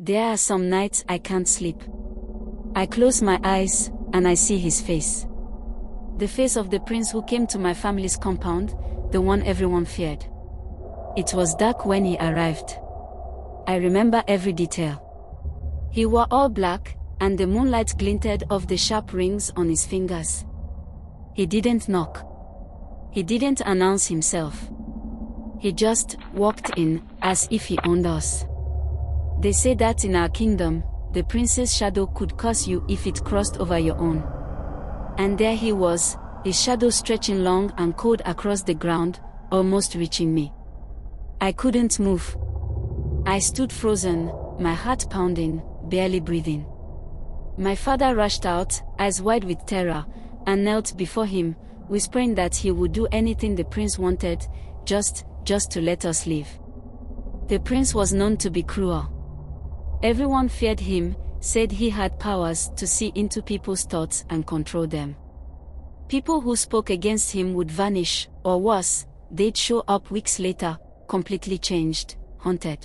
There are some nights I can't sleep. I close my eyes, and I see his face. The face of the prince who came to my family's compound, the one everyone feared. It was dark when he arrived. I remember every detail. He wore all black, and the moonlight glinted off the sharp rings on his fingers. He didn't knock. He didn't announce himself. He just walked in, as if he owned us. They say that in our kingdom, the prince's shadow could curse you if it crossed over your own. And there he was, his shadow stretching long and cold across the ground, almost reaching me. I couldn't move. I stood frozen, my heart pounding, barely breathing. My father rushed out, eyes wide with terror, and knelt before him, whispering that he would do anything the prince wanted, just to let us live. The prince was known to be cruel. Everyone feared him, said he had powers to see into people's thoughts and control them. People who spoke against him would vanish, or worse, they'd show up weeks later, completely changed, haunted.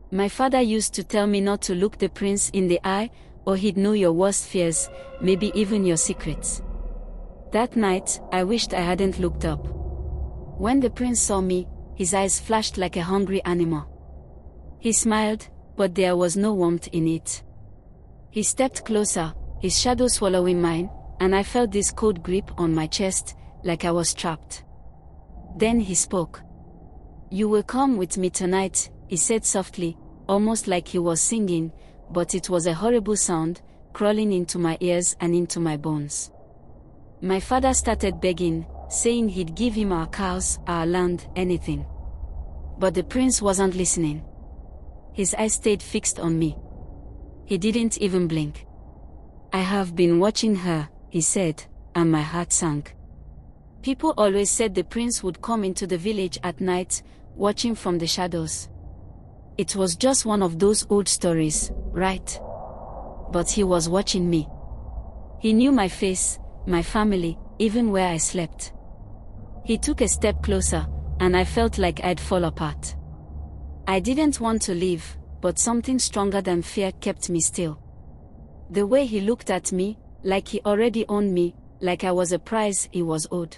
My father used to tell me not to look the prince in the eye, or he'd know your worst fears, maybe even your secrets. That night, I wished I hadn't looked up. When the prince saw me, his eyes flashed like a hungry animal. He smiled, but there was no warmth in it. He stepped closer, his shadow swallowing mine, and I felt this cold grip on my chest, like I was trapped. Then he spoke. "You will come with me tonight," he said softly, almost like he was singing, but it was a horrible sound, crawling into my ears and into my bones. My father started begging, saying he'd give him our cows, our land, anything. But the prince wasn't listening. His eyes stayed fixed on me. He didn't even blink. "I have been watching her," he said, and my heart sank. People always said the prince would come into the village at night, watching from the shadows. It was just one of those old stories, right? But he was watching me. He knew my face, my family, even where I slept. He took a step closer, and I felt like I'd fall apart. I didn't want to leave, but something stronger than fear kept me still. The way he looked at me, like he already owned me, like I was a prize he was owed.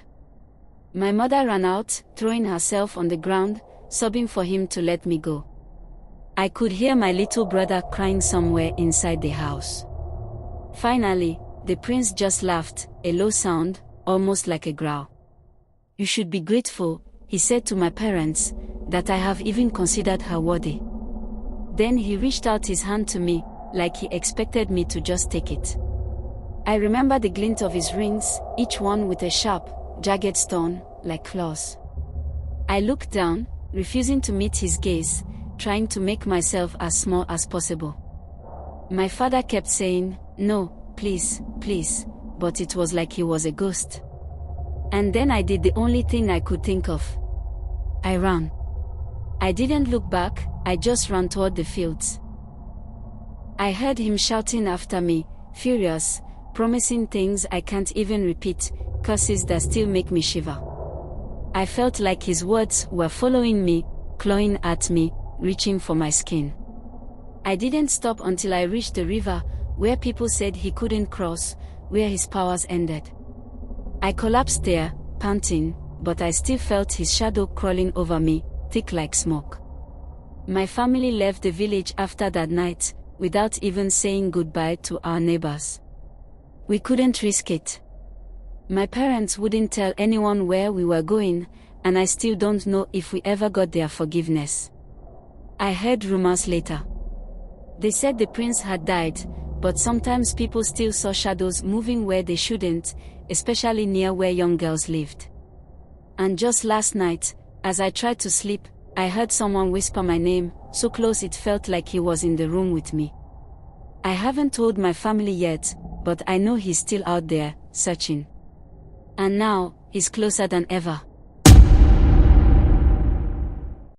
My mother ran out, throwing herself on the ground, sobbing for him to let me go. I could hear my little brother crying somewhere inside the house. Finally, the prince just laughed, a low sound, almost like a growl. "You should be grateful," he said to my parents, "that I have even considered her worthy." Then he reached out his hand to me, like he expected me to just take it. I remember the glint of his rings, each one with a sharp, jagged stone, like claws. I looked down, refusing to meet his gaze, trying to make myself as small as possible. My father kept saying, "No, please, please," but it was like he was a ghost. And then I did the only thing I could think of. I ran. I didn't look back, I just ran toward the fields. I heard him shouting after me, furious, promising things I can't even repeat, curses that still make me shiver. I felt like his words were following me, clawing at me, reaching for my skin. I didn't stop until I reached the river, where people said he couldn't cross, where his powers ended. I collapsed there, panting, but I still felt his shadow crawling over me, thick like smoke. My family left the village after that night, without even saying goodbye to our neighbors. We couldn't risk it. My parents wouldn't tell anyone where we were going, and I still don't know if we ever got their forgiveness. I heard rumors later. They said the prince had died, but sometimes people still saw shadows moving where they shouldn't, especially near where young girls lived. And just last night, as I tried to sleep, I heard someone whisper my name, so close it felt like he was in the room with me. I haven't told my family yet, but I know he's still out there, searching. And now, he's closer than ever.